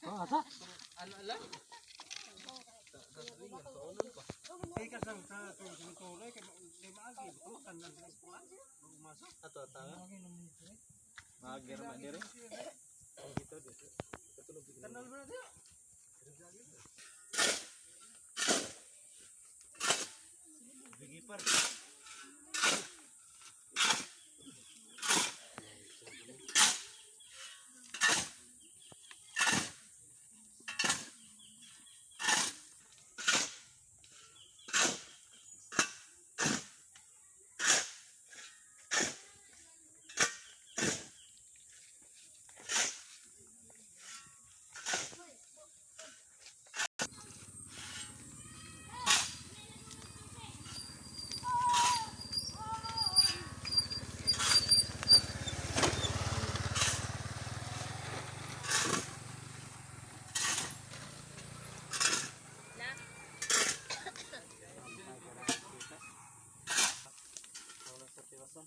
Oh, asa? Ano lang? Ay kasang sa tuloy kay maagi ko kanang masuk Ato tanga. Magir ba dire? kanal mo na dia. Bigipar. Wala sa tirasan.